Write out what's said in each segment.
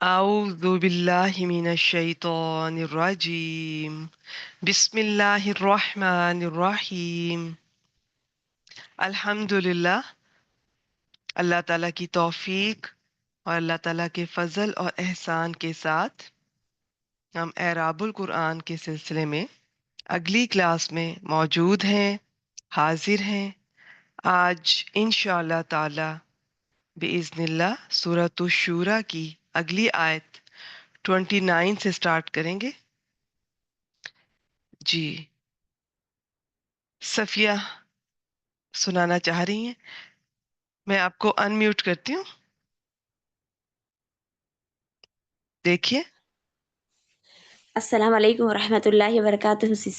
أعوذ بالله من الشيطان الرجيم. بسم الله الرحمن الرحيم. الحمد للہ، اللہ تعالیٰ کی توفیق اور اللہ تعالیٰ کے فضل اور احسان کے ساتھ ہم اعراب القرآن کے سلسلے میں اگلی کلاس میں موجود ہیں، حاضر ہیں۔ آج انشاءاللہ تعالی بإذن اللہ سورۃ الشورى کی اگلی آیت 29 سے سٹارٹ کریں گے۔ جی، صفیہ سنانا چاہ رہی ہیں؟ میں آپ کو ان میوٹ کرتی ہوں، دیکھیے۔ السلام علیکم ورحمۃ اللہ وبرکاتہ سس۔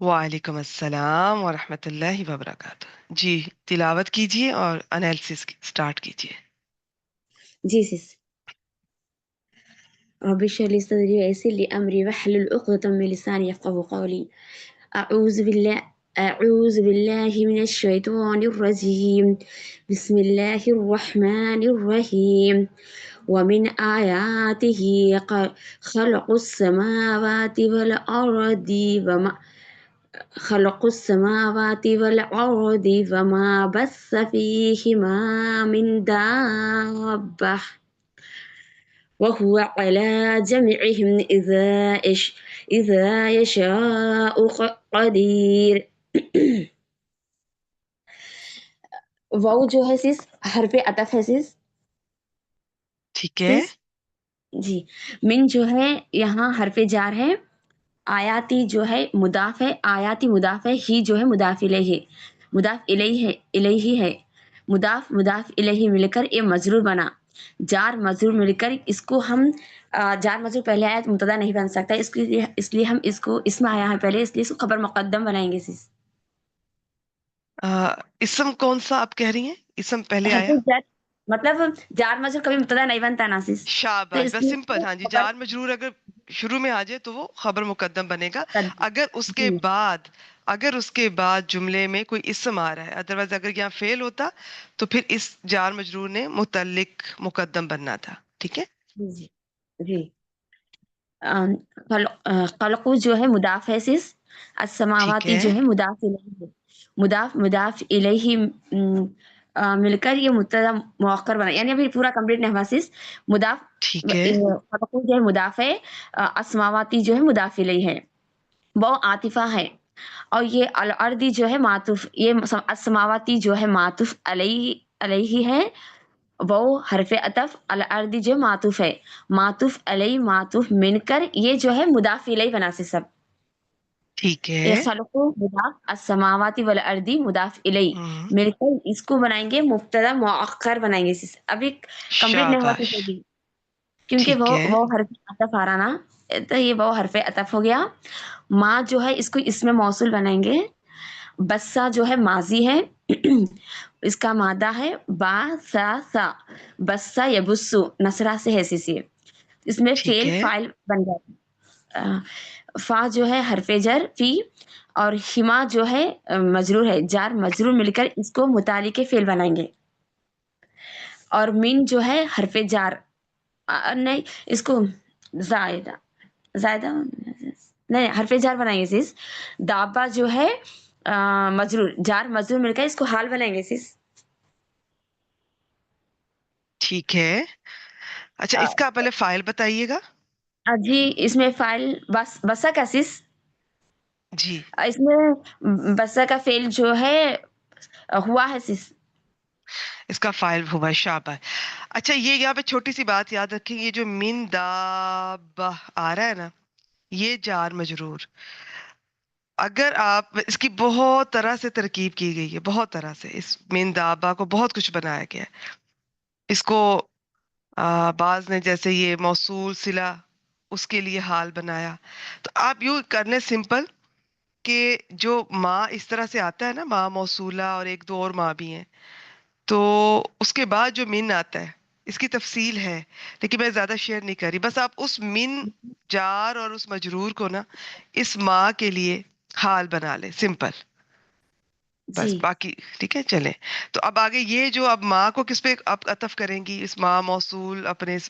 وعلیکم السلام ورحمۃ اللہ وبرکاتہ۔ جی، تلاوت کیجیے اور انالیسس سٹارٹ کیجیے۔ جی سس۔ رب اشرح لي صدري ويسر لي امري واحلل عقدة من لساني يفقهوا قولي۔ أعوذ بالله من الشيطان الرجيم، بسم الله الرحمن الرحيم. ومن آياته خلق السماوات والأرض وما بث فيهما من دابة وهو على جمعهم إذا يشاء قدير۔ وہ جو ہے سس حرف عطف ہے سس۔ ٹھیک ہے، جی، من جو ہے یہاں حرف جار ہے، آیاتی جو ہے مضاف ہے، آیاتی مضاف ہے، ہی جو ہے مضاف الیہ، مضاف الیہ ہے، مضاف الیہ مل کر یہ مجرور بنا، جار مجرور مل کر اس کو ہم جار مجرور پہلے آیا تو مبتدا نہیں بن سکتا، اس لیے ہم اس کو اس میں آیا ہے پہلے، اس لیے اس کو خبر مقدم بنائیں گے سس۔ اسم کون سا آپ کہہ رہی ہیں؟ اسم پہلے حرف آیا؟ جر مطلب جار مجرور کبھی مبتدا نہیں بنتا نا سس، تو شاباش، اس بس لیے سمپل۔ ہاں جی، خبر جار مجرور اگر شروع میں آ جائے تو وہ خبر مقدم بنے گا۔ اگر اس کے جی بعد جملے میں کوئی اسم آ رہا ہے، ادروائز اگر یہاں فعل ہوتا تو پھر اس جار مجرور نے متعلق مقدم بننا تھا۔ ٹھیک ہے، جی جی۔ خلقو جو ہے مضاف ہے سس، ٹھیک السماواتی ہے، جو ہے مضاف الیہ ہے، مضاف الیہ مل کر یہ مبتدا مؤخر بنا، یعنی ابھی پورا کمپلیٹ نہیں ہوا سس۔ مضاف ٹھیک ہے، خلقو جو ہے مضاف ہے، السماواتی جو ہے مضاف الیہ ہے، وہ عاطفہ ہے، اور یہ الارضی جو ہے معطوف، یہ السماواتی جو ہے معطوف علیہ ہے، وہ حرف عطف الارض جو معطوف ہے، معطوف علیہ معطوف من کر یہ جو ہے مضاف الیہ بنا سے سب، ٹھیک یہ ہے، خلق مضاف السماواتی والارض مضاف الیہ ہم، مل کر اس کو بنائیں گے مبتدا مؤخر بنائیں گے، ابھی کمپلیٹ نہیں ہوا شاباش، تو بھی، کیونکہ ٹھیک ہے، وہ حرف عطف آ رہا نا، تو یہ وہ حرف عطف ہو گیا۔ ماں جو ہے اس کو اس میں موصول بنائیں گے، بسا جو ہے ماضی ہے، اس کا مادہ ہے با سا، بسا یبسو نصرہ سے ہے سی، اس میں ٹھیک فعل ہے، فاعل بن جاتا۔ فا جو ہے حرف جر فی، اور ہما جو ہے مجرور ہے، جار مجرور مل کر اس کو متعلق فعل بنائیں گے، اور من جو ہے حرف جار نہیں، اس کو زائدہ نہیں حرف جار بنائیں گے سس۔ دابا جو ہے مجرور، جار مجرور مل کر اس کو حال بنائیں گے سس۔ ٹھیک ہے۔ اچھا، اس کا پہلے فائل بتائیے گا۔ جی، اس میں فائل بسا کا سس، جی، اس میں بسا کا فعل جو ہے ہوا ہے سس۔ اس کا فائل ہوا، شاباش۔ اچھا، یہ یہاں پہ چھوٹی سی بات یاد رکھیں، یہ جو من دابہ آ رہا ہے نا، یہ جار مجرور، اگر آپ اس کی بہت طرح سے ترکیب کی گئی ہے، بہت طرح سے اس من دابہ کو بہت کچھ بنایا گیا ہے۔ اس کو بعض نے جیسے یہ موصول صلہ اس کے لیے حال بنایا، تو آپ یوں کر لیں سمپل کہ جو ماں اس طرح سے آتا ہے نا، ماں موصولہ اور ایک دو اور ماں بھی ہیں، تو اس کے بعد جو من آتا ہے اس کی تفصیل ہے، لیکن میں زیادہ شیئر نہیں کر رہی، بس آپ اس من جار اور اس مجرور کو نا اس ماں کے لیے حال بنا لیں، سمپل، جی بس باقی ٹھیک ہے۔ چلیں، تو اب آگے یہ جو اب ماں کو کس پہ آپ عطف کریں گی، اس ماں موصول اپنے اس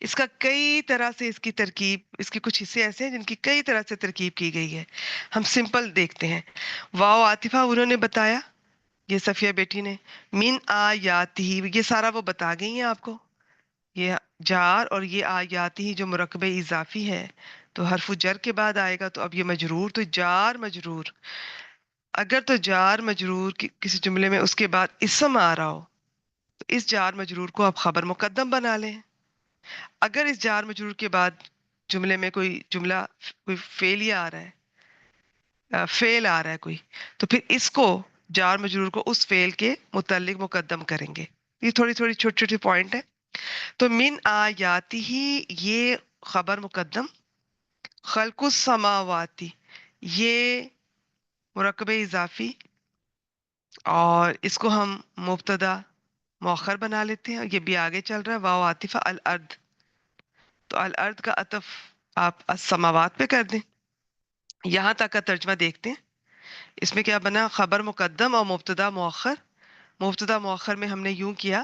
اس کا کئی طرح سے اس کی ترکیب، اس کے کچھ حصے ایسے ہیں جن کی کئی طرح سے ترکیب کی گئی ہے. ہم سمپل دیکھتے ہیں. واو عاطفہ انہوں نے بتایا، یہ صفیہ بیٹی نے. من آیاتی، یہ سارا وہ بتا گئی ہیں آپ کو. یہ جار اور یہ آیاتی جو مرکب اضافی ہے تو حرف جر کے بعد آئے گا. تو اب یہ مجرور، تو جار مجرور، اگر تو جار مجرور کسی جملے میں اس کے بعد اسم آ رہا ہو تو اس جار مجرور کو آپ خبر مقدم بنا لیں. اگر اس جار مجرور کے بعد جملے میں کوئی جملہ، کوئی فعلیہ آ رہا ہے، فعل آ رہا ہے کوئی، تو پھر اس کو جار مجرور کو اس فعل کے متعلق مقدم کریں گے. یہ تھوڑی تھوڑی چھوٹی چھوٹی پوائنٹ ہے. تو من آیاتی ہی یہ خبر مقدم، خلق السماواتی یہ مرکب اضافی، اور اس کو ہم مبتدا مؤخر بنا لیتے ہیں. یہ بھی آگے چل رہا ہے. واو عاطفہ الارض، تو الارض کا عطف آپ السماوات پہ کر دیں. یہاں تک کا ترجمہ دیکھتے ہیں. اس میں کیا بنا؟ خبر مقدم اور مبتدا مؤخر. مبتدا مؤخر میں ہم نے یوں کیا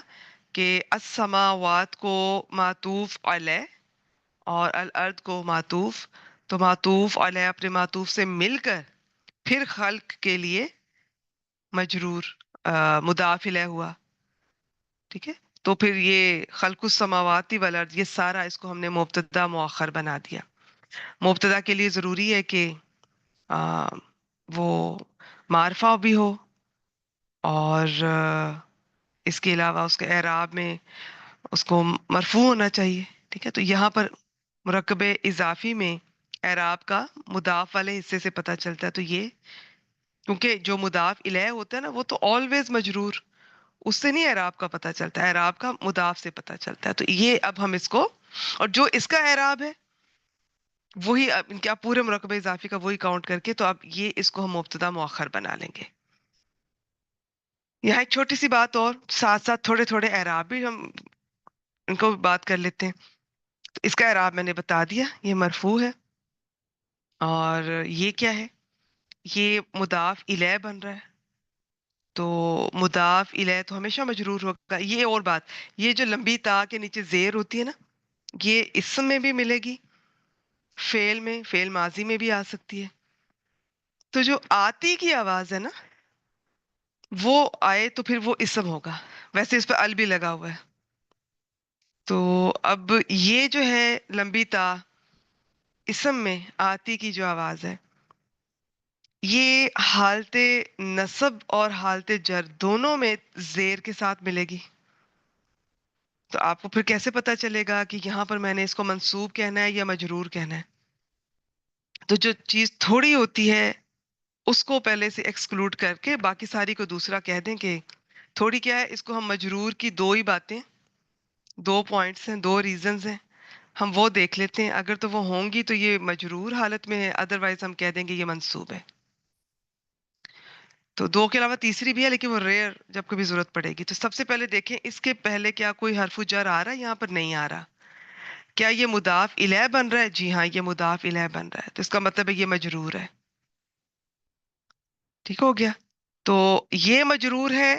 کہ السماوات کو معطوف علیہ اور الارض کو معطوف، تو معطوف علیہ اپنے معطوف سے مل کر پھر خلق کے لیے مجرور مضاف الیہ ہوا. ٹھیک ہے، تو پھر یہ خلق السماواتی والارض، یہ سارا اس کو ہم نے مبتدا مؤخر بنا دیا. مبتدا کے لیے ضروری ہے کہ وہ معرفہ بھی ہو، اور اس کے علاوہ اس کے اعراب میں اس کو مرفوع ہونا چاہیے. ٹھیک ہے، تو یہاں پر مرکب اضافی میں اعراب کا مضاف والے حصے سے پتہ چلتا ہے. تو یہ کیونکہ جو مضاف الیہ ہوتا ہے نا وہ تو آلویز مجرور، اس سے نہیں اعراب کا پتہ چلتا، اعراب کا مضاف سے پتہ چلتا ہے. تو یہ اب ہم اس کو، اور جو اس کا اعراب ہے وہی اب ان کے آپ پورے مرکب اضافی کا وہی کاؤنٹ کر کے، تو اب یہ اس کو ہم مبتدا مؤخر بنا لیں گے. یہاں ایک چھوٹی سی بات اور، ساتھ ساتھ تھوڑے تھوڑے اعراب بھی ہم ان کو بات کر لیتے ہیں. تو اس کا اعراب میں نے بتا دیا، یہ مرفوع ہے. اور یہ کیا ہے؟ یہ مضاف الیہ بن رہا ہے. تو مضاف الیہ تو ہمیشہ مجرور ہوگا. یہ اور بات، یہ جو لمبی تا کے نیچے زیر ہوتی ہے نا، یہ اسم میں بھی ملے گی، فعل میں، فعل ماضی میں بھی آ سکتی ہے. تو جو آتی کی آواز ہے نا، وہ آئے تو پھر وہ اسم ہوگا. ویسے اس پہ ال بھی لگا ہوا ہے. تو اب یہ جو ہے لمبی تا، اسم میں آتی کی جو آواز ہے، یہ حالت نصب اور حالت جر دونوں میں زیر کے ساتھ ملے گی. تو آپ کو پھر کیسے پتا چلے گا کہ یہاں پر میں نے اس کو منصوب کہنا ہے یا مجرور کہنا ہے؟ تو جو چیز تھوڑی ہوتی ہے اس کو پہلے سے ایکسکلوڈ کر کے باقی ساری کو دوسرا کہہ دیں کہ تھوڑی کیا ہے، اس کو ہم مجرور کی دو ہی باتیں، دو پوائنٹس ہیں، دو ریزنز ہیں، ہم وہ دیکھ لیتے ہیں. اگر تو وہ ہوں گی تو یہ مجرور حالت میں ہے، ادروائز ہم کہہ دیں گے یہ منصوب ہے. تو دو کے علاوہ تیسری بھی ہے لیکن وہ ریئر جب کبھی ضرورت پڑے گی. تو سب سے پہلے دیکھیں اس کے پہلے کیا کوئی حرف جر آ رہا ہے؟ یہاں پر نہیں آ رہا. کیا یہ مضاف الیہ بن رہا ہے؟ جی ہاں، یہ مضاف الیہ بن رہا ہے. تو اس کا مطلب ہے یہ مجرور ہے. ٹھیک ہو گیا؟ تو یہ مجرور ہے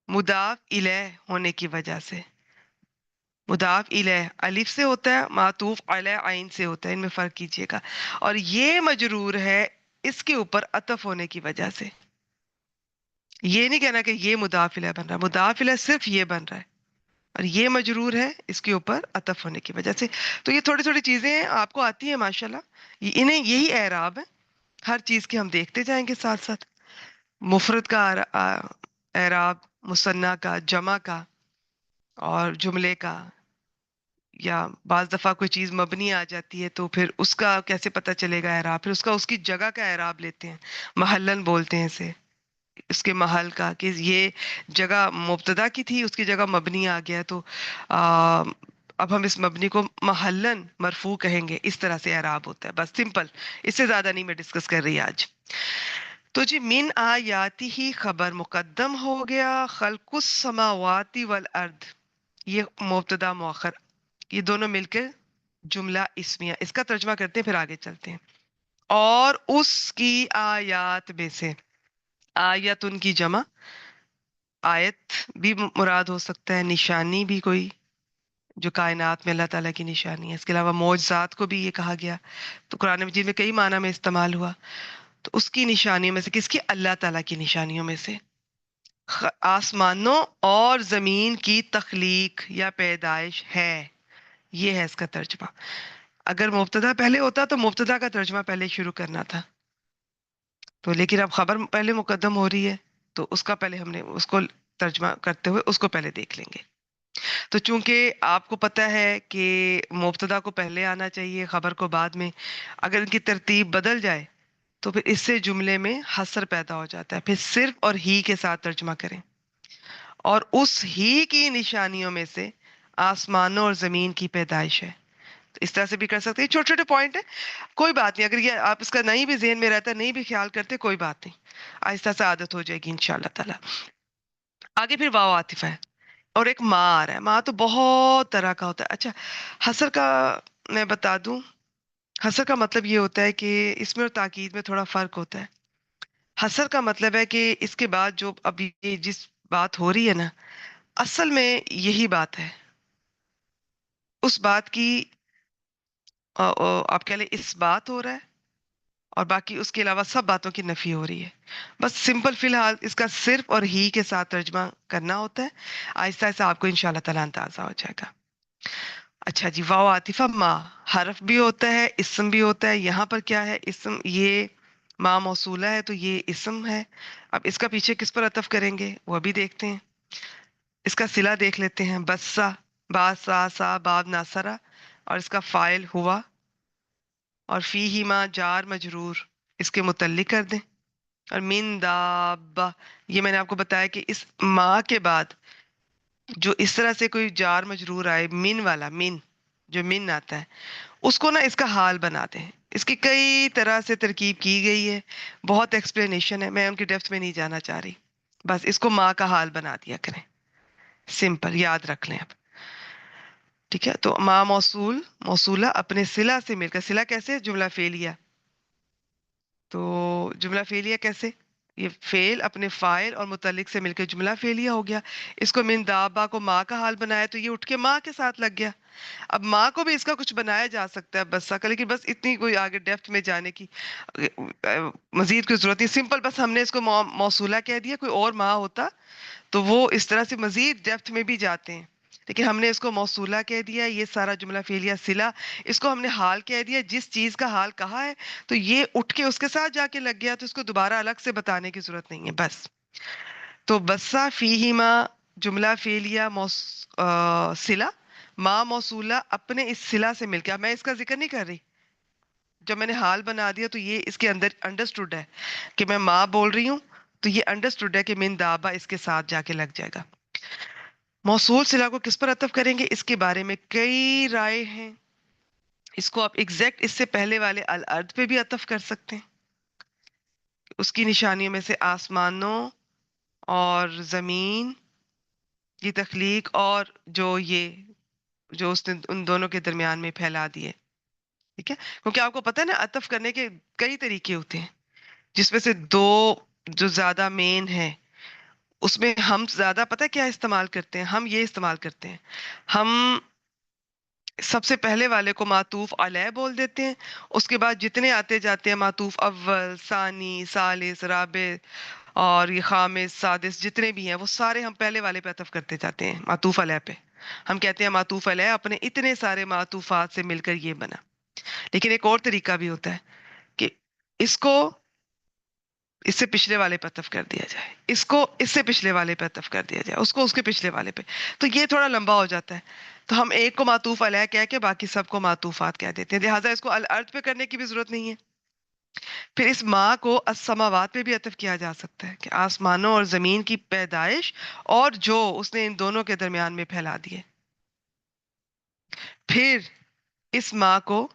مضاف الیہ ہونے کی وجہ سے. مضاف الیہ الف سے ہوتا ہے، معطوف علی عین سے ہوتا ہے، ان میں فرق کیجئے گا. اور یہ مجرور ہے اس کے اوپر عطف ہونے کی وجہ سے. یہ نہیں کہنا کہ یہ مضاف الیہ بن رہا ہے، مضاف الیہ صرف یہ بن رہا ہے، اور یہ مجرور ہے اس کے اوپر عطف ہونے کی وجہ سے. تو یہ تھوڑی تھوڑی چیزیں ہیں، آپ کو آتی ہیں ماشاءاللہ. انہیں یہی اعراب ہے، ہر چیز کے ہم دیکھتے جائیں گے ساتھ ساتھ. مفرد کا اعراب، مثنیٰ کا، جمع کا، اور جملے کا. یا بعض دفعہ کوئی چیز مبنی آ جاتی ہے تو پھر اس کا کیسے پتہ چلے گا اعراب؟ پھر اس کی جگہ کا اعراب لیتے ہیں، محلن بولتے ہیں اسے، اس کے محل کا، کہ یہ جگہ مبتدا کی تھی اس کی جگہ مبنی آ گیا، تو اب ہم اس مبنی کو محلن مرفوع کہیں گے. اس طرح سے اعراب ہوتا ہے. بس سمپل، اس سے زیادہ نہیں میں ڈسکس کر رہی آج. تو جی من آیاتی ہی خبر مقدم ہو گیا، خلق السماوات والارض یہ مبتدا مؤخر، یہ دونوں مل کے جملہ اسمیہ. اس کا ترجمہ کرتے ہیں پھر آگے چلتے ہیں. اور اس کی آیات میں سے، آیت ان کی جمع، آیت بھی مراد ہو سکتا ہے، نشانی بھی کوئی، جو کائنات میں اللہ تعالیٰ کی نشانی ہے. اس کے علاوہ معجزات کو بھی یہ کہا گیا، تو قرآن مجید میں کئی معنی میں استعمال ہوا. تو اس کی نشانیوں میں سے، کس کی؟ اللہ تعالیٰ کی نشانیوں میں سے آسمانوں اور زمین کی تخلیق یا پیدائش ہے. یہ ہے اس کا ترجمہ. اگر مبتدا پہلے ہوتا تو مبتدا کا ترجمہ پہلے شروع کرنا تھا، تو لیکن اب خبر پہلے مقدم ہو رہی ہے، تو اس کا پہلے ہم نے اس کو ترجمہ کرتے ہوئے اس کو پہلے دیکھ لیں گے. تو چونکہ آپ کو پتہ ہے کہ مبتدا کو پہلے آنا چاہیے، خبر کو بعد میں، اگر ان کی ترتیب بدل جائے تو پھر اس سے جملے میں حصر پیدا ہو جاتا ہے. پھر صرف اور ہی کے ساتھ ترجمہ کریں. اور اس ہی کی نشانیوں میں سے آسمانوں اور زمین کی پیدائش ہے. تو اس طرح سے بھی کر سکتے ہیں. چھوٹے چھوٹے پوائنٹ ہیں، کوئی بات نہیں. اگر یہ آپ اس کا نہیں بھی ذہن میں رہتا ہے، نہیں بھی خیال کرتے، کوئی بات نہیں، آہستہ سے عادت ہو جائے گی انشاءاللہ تعالی. آگے پھر واو عاطفہ ہے اور ایک ماں آ رہا ہے. ماں تو بہت طرح کا ہوتا ہے. اچھا، حسر کا میں بتا دوں. حسر کا مطلب یہ ہوتا ہے کہ اس میں اور تاکید میں تھوڑا فرق ہوتا ہے. حسر کا مطلب ہے کہ اس کے بعد جو اب یہ جس بات ہو رہی ہے نا، اصل میں یہی بات ہے. اس بات کی آپ کہہ لیں اس بات ہو رہا ہے، اور باقی اس کے علاوہ سب باتوں کی نفی ہو رہی ہے. بس سمپل فی الحال اس کا صرف اور ہی کے ساتھ ترجمہ کرنا ہوتا ہے. آہستہ آہستہ آپ کو انشاءاللہ تعالیٰ اندازہ ہو جائے گا. اچھا جی، واو عاطفہ ماں حرف بھی ہوتا ہے، اسم بھی ہوتا ہے. یہاں پر کیا ہے؟ اسم. یہ ماں موصولہ ہے تو یہ اسم ہے. اب اس کا پیچھے کس پر عطف کریں گے وہ بھی دیکھتے ہیں. اس کا صلہ دیکھ لیتے ہیں. بسا، با سا سا باب ناصرہ، اور اس کا فاعل ہوا، اور فی ہی ماں جار مجرور اس کے متعلق کر دیں. اور من دابہ، یہ میں نے آپ کو بتایا کہ اس ماں کے بعد جو اس طرح سے کوئی جار مجرور آئے، من والا، من جو من آتا ہے، اس کو نا اس کا حال بنا دیں. اس کی کئی طرح سے ترکیب کی گئی ہے، بہت ایکسپلینیشن ہے، میں ان کی ڈیپتھ میں نہیں جانا چاہ رہی. بس اس کو ماں کا حال بنا دیا کریں. سمپل یاد رکھ لیں اب. ٹھیک ہے، تو ماں موصول، موصولہ اپنے صلہ سے مل کر. صلہ کیسے؟ جملہ فعلیہ. تو جملہ فعلیہ کیسے؟ یہ فعل اپنے فاعل اور متعلق سے مل کے جملہ فعلیہ ہو گیا. اس کو من دابا کو ماں کا حال بنایا تو یہ اٹھ کے ماں کے ساتھ لگ گیا. اب ماں کو بھی اس کا کچھ بنایا جا سکتا ہے بسا کا، لیکن بس اتنی کوئی آگے ڈیپتھ میں جانے کی مزید کوئی ضرورت نہیں. سمپل بس ہم نے اس کو موصولہ کہہ دیا. کوئی اور ماں ہوتا تو وہ اس طرح سے مزید ڈیپتھ میں بھی جاتے ہیں، لیکن ہم نے اس کو موصولہ کہہ دیا. یہ سارا جملہ فعلیہ صلہ، اس کو ہم نے حال کہہ دیا. جس چیز کا حال کہا ہے تو یہ اٹھ کے اس کے ساتھ جا کے لگ گیا، تو اس کو دوبارہ الگ سے بتانے کی ضرورت نہیں ہے. بس تو بسا فیہما جملہ فعلیہ صلہ، ماں موصولہ اپنے اس صلہ سے مل کے. اب میں اس کا ذکر نہیں کر رہی، جب میں نے حال بنا دیا تو یہ اس کے اندر انڈرسٹوڈ ہے کہ میں ماں بول رہی ہوں، تو یہ انڈرسٹوڈ ہے کہ من دابا اس کے ساتھ جا کے لگ جائے گا. موصول صلہ کو کس پر عطف کریں گے، اس کے بارے میں کئی رائے ہیں. اس کو آپ ایگزیکٹ اس سے پہلے والے الارض پہ بھی عطف کر سکتے ہیں. اس کی نشانیوں میں سے آسمانوں اور زمین کی تخلیق، اور جو اس نے ان دونوں کے درمیان میں پھیلا دیے. ٹھیک ہے، کیونکہ آپ کو پتہ ہے نا عطف کرنے کے کئی طریقے ہوتے ہیں، جس میں سے دو جو زیادہ مین ہے، اس میں ہم زیادہ پتہ کیا استعمال کرتے ہیں؟ ہم یہ استعمال کرتے ہیں، ہم سب سے پہلے والے کو معطوف علیہ بول دیتے ہیں. اس کے بعد جتنے آتے جاتے ہیں معطوف اول، ثانی، ثالث، رابع اور یہ خامس، سادس، جتنے بھی ہیں وہ سارے ہم پہلے والے پہ عطف کرتے جاتے ہیں معطوف علیہ پہ. ہم کہتے ہیں معطوف علیہ اپنے اتنے سارے معطوفات سے مل کر یہ بنا. لیکن ایک اور طریقہ بھی ہوتا ہے کہ اس کو اس سے پچھلے والے پہ عطف کر دیا جائے، اس کو اس سے پچھلے والے پہ عطف کر دیا جائے، اس کو اس کے پچھلے والے پہ. تو یہ تھوڑا لمبا ہو جاتا ہے، تو ہم ایک کو معطوف علیہ کہہ کے باقی سب کو معطوفات کہہ دیتے ہیں. لہٰذا اس کو الارض پہ کرنے کی بھی ضرورت نہیں ہے. پھر اس ماں کو السماوات پہ بھی عطف کیا جا سکتا ہے کہ آسمانوں اور زمین کی پیدائش اور جو اس نے ان دونوں کے درمیان میں پھیلا دیے. پھر اس ماں کو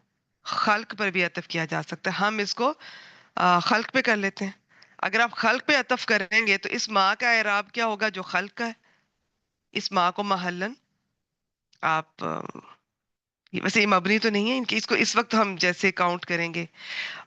خلق پر بھی عطف کیا جا سکتا ہے. ہم اس کو خلق پہ کر لیتے ہیں. اگر آپ خلق پہ عطف کریں گے تو اس ماں کا اعراب کیا ہوگا جو خلق کا ہے؟ اس ماں کو محلن آپ ویسے یہ مبنی تو نہیں ہے ان کی، اس کو اس وقت ہم جیسے کاؤنٹ کریں گے،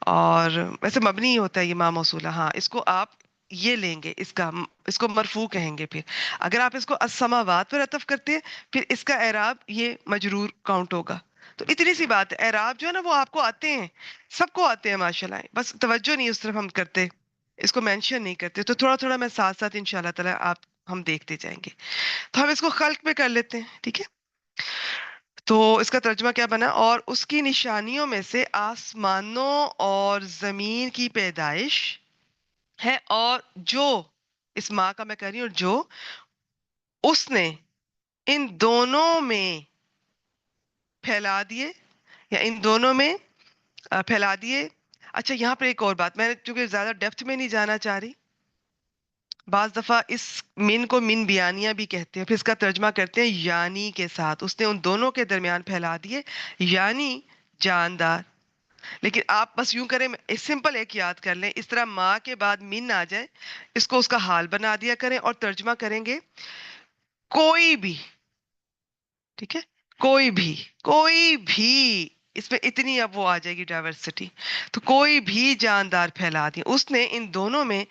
اور ویسے مبنی ہی ہوتا ہے یہ ماں موصولہ. ہاں، اس کو آپ یہ لیں گے اس کو مرفوع کہیں گے. پھر اگر آپ اس کو السماوات پر عطف کرتے ہیں پھر اس کا اعراب یہ مجرور کاؤنٹ ہوگا. تو اتنی سی بات ہے. اعراب جو ہے نا وہ آپ کو آتے ہیں, سب کو آتے ہیں ماشاءاللہ, بس توجہ نہیں اس طرف ہم کرتے, اس کو مینشن نہیں کرتے. تو تھوڑا تھوڑا میں ساتھ ساتھ انشاءاللہ تعالی ہم دیکھتے جائیں گے. تو ہم اس کو خلق میں کر لیتے ہیں, ٹھیک ہے. تو اس کا ترجمہ کیا بنا؟ اور اس کی نشانیوں میں سے آسمانوں اور زمین کی پیدائش ہے, اور جو, اس ماں کا میں کہہ رہی ہوں, جو اس نے ان دونوں میں پھیلا دیے, یا ان دونوں میں پھیلا دیے. اچھا یہاں پر ایک اور بات, میں چونکہ زیادہ ڈیپتھ میں نہیں جانا چاہ رہی, بعض دفعہ اس من کو من بیانیہ بھی کہتے ہیں, پھر اس کا ترجمہ کرتے ہیں یعنی کے ساتھ, اس نے ان دونوں کے درمیان پھیلا دیے یعنی جاندار. لیکن آپ بس یوں کریں, سمپل ایک یاد کر لیں, اس طرح ماں کے بعد من آ جائے اس کو اس کا حال بنا دیا کریں اور ترجمہ کریں گے کوئی بھی, ٹھیک ہے, کوئی بھی, کوئی بھی. اس میں اتنی اب وہ آ جائے گی ڈائیورسٹی. تو کوئی بھی جاندار پھیلا دی, اس نے ان دونوں میں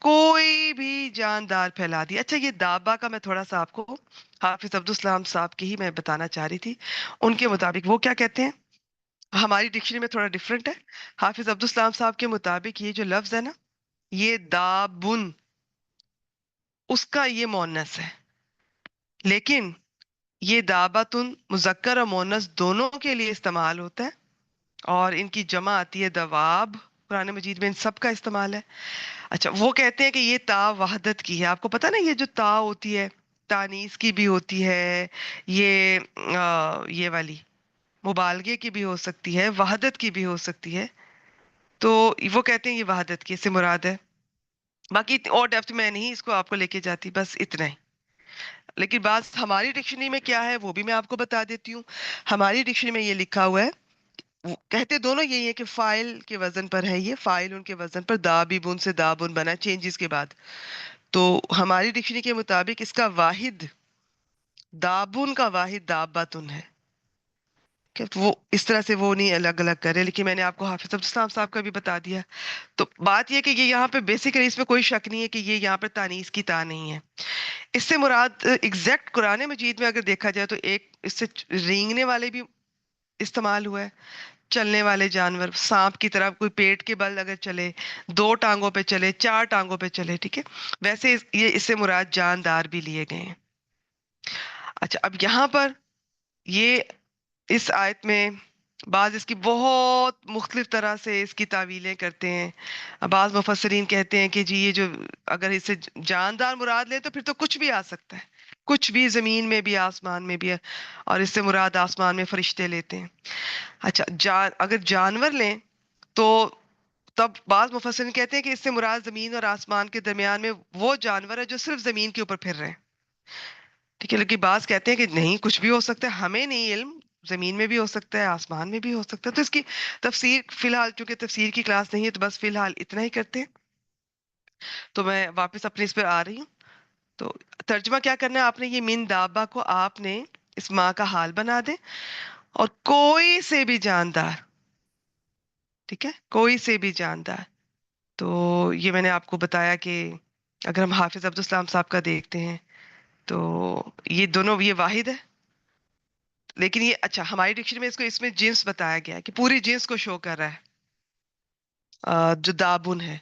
کوئی بھی جاندار پھیلا دی. اچھا یہ دابا کا میں تھوڑا سا آپ کو حافظ عبدالسلام صاحب کی ہی میں بتانا چاہ رہی تھی. ان کے مطابق وہ کیا کہتے ہیں, ہماری ڈکشنری میں تھوڑا ڈفرینٹ ہے. حافظ عبدالسلام صاحب کے مطابق یہ جو لفظ ہے نا, یہ دابن, اس کا یہ مونس ہے. لیکن یہ دابتن مذکر اور مونس دونوں کے لیے استعمال ہوتا ہے, اور ان کی جمع آتی ہے دواب. قرآن مجید میں ان سب کا استعمال ہے. اچھا وہ کہتے ہیں کہ یہ تا وحدت کی ہے. آپ کو پتا نا یہ جو تا ہوتی ہے تانیس کی بھی ہوتی ہے, یہ والی مبالغے کی بھی ہو سکتی ہے, وحدت کی بھی ہو سکتی ہے. تو وہ کہتے ہیں یہ وحدت کی, اس سے مراد ہے. باقی اور ڈیپتھ میں نہیں اس کو آپ کو لے کے جاتی, بس اتنا ہی. لیکن بات ہماری ڈکشنری میں کیا ہے وہ بھی میں آپ کو بتا دیتی ہوں. ہماری ڈکشنری میں یہ لکھا ہوا ہے, کہتے دونوں یہی ہے کہ فائل کے وزن پر ہے, یہ فائل ان کے وزن پر, دابی بن سے دابن بنا چینجز کے بعد. تو ہماری ڈکشنری کے مطابق اس کا واحد, دابن کا واحد دابتن ہے. کہ وہ اس طرح سے وہ نہیں الگ الگ کرے, لیکن میں نے آپ کو حافظ عبدالسلام صاحب کا بھی بتا دیا. تو بات یہ کہ یہ یہاں پہ بیسیکلی اس میں کوئی شک نہیں ہے کہ یہ یہاں پہ تانیس کی تا نہیں ہے. اس سے مراد ایگزیکٹ قرآن مجید میں اگر دیکھا جائے تو ایک اس سے رینگنے والے بھی استعمال ہوا ہے, چلنے والے جانور, سانپ کی طرح کوئی پیٹ کے بل اگر چلے, دو ٹانگوں پہ چلے, چار ٹانگوں پہ چلے, ٹھیک ہے. ویسے یہ اس سے مراد جاندار بھی لیے گئے ہیں. اچھا اب یہاں پر یہ اس آیت میں بعض اس کی بہت مختلف طرح سے اس کی تعویلیں کرتے ہیں. بعض مفسرین کہتے ہیں کہ جی یہ جو اگر اسے جاندار مراد لے تو پھر تو کچھ بھی آ سکتا ہے, کچھ بھی, زمین میں بھی آسمان میں بھی, اور اس سے مراد آسمان میں فرشتے لیتے ہیں. اچھا اگر جانور لیں تو تب بعض مفسرین کہتے ہیں کہ اس سے مراد زمین اور آسمان کے درمیان میں وہ جانور ہے جو صرف زمین کے اوپر پھر رہے ہیں, ٹھیک ہے. لیکن بعض کہتے ہیں کہ نہیں کچھ بھی ہو سکتا ہے, ہمیں نہیں علم, زمین میں بھی ہو سکتا ہے, آسمان میں بھی ہو سکتا ہے. تو اس کی تفسیر فی الحال چونکہ تفسیر کی کلاس نہیں ہے تو بس فی الحال اتنا ہی کرتے ہیں. تو میں واپس اپنے اس پر آ رہی ہوں. تو ترجمہ کیا کرنا ہے آپ نے, یہ من دابا کو آپ نے اس ماں کا حال بنا دے, اور کوئی سے بھی جاندار, ٹھیک ہے, کوئی سے بھی جاندار. تو یہ میں نے آپ کو بتایا کہ اگر ہم حافظ عبدالسلام صاحب کا دیکھتے ہیں تو یہ دونوں یہ واحد ہے. لیکن یہ اچھا ہماری ڈکشنری میں اس میں جنس بتایا گیا ہے کہ پوری جنس کو شو کر رہا ہے, جو دابن ہے,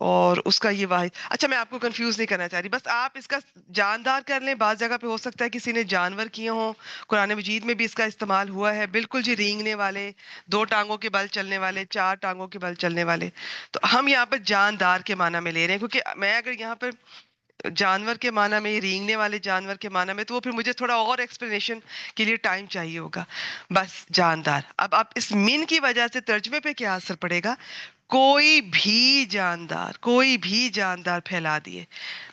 اور اس کا یہ واحد. اچھا میں آپ کو کنفیوز نہیں کرنا چاہ رہی, بس آپ اس کا جاندار کر لیں. بعض جگہ پہ ہو سکتا ہے کسی نے جانور کیے ہوں, قرآن مجید میں بھی اس کا استعمال ہوا ہے, بالکل جی رینگنے والے, دو ٹانگوں کے بل چلنے والے, چار ٹانگوں کے بل چلنے والے. تو ہم یہاں پہ جاندار کے معنی میں لے رہے ہیں, کیونکہ میں اگر یہاں پر جانور کے معنی میں, رینگنے والے جانور کے معنی میں, تو وہ پھر مجھے تھوڑا اور ایکسپلینیشن کے لیے ٹائم چاہیے ہوگا. بس جاندار. اب آپ اس من کی وجہ سے ترجمے پہ کیا اثر پڑے گا, کوئی بھی جاندار, کوئی بھی جاندار پھیلا دیے.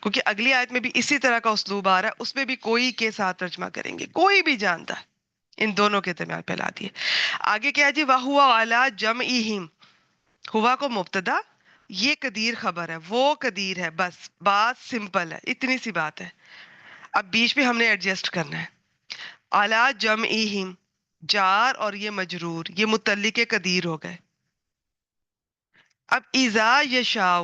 کیونکہ اگلی آیت میں بھی اسی طرح کا اسلوب آ رہا ہے, اس میں بھی کوئی کے ساتھ ترجمہ کریں گے, کوئی بھی جاندار ان دونوں کے درمیان پھیلا دیے. آگے کیا جی, وَهُوَ عَلَىٰ جَمْعِهِمْ, ہوا کو مبتدا, یہ قدیر خبر ہے, وہ قدیر ہے. بس بات سمپل ہے, اتنی سی بات ہے. اب بیچ میں ہم نے ایڈجسٹ کرنا ہے. عَلَىٰ جَمْعِهِمْ, جار اور یہ مجرور, یہ متعلق قدیر ہو گئے. اب اذا یشاء,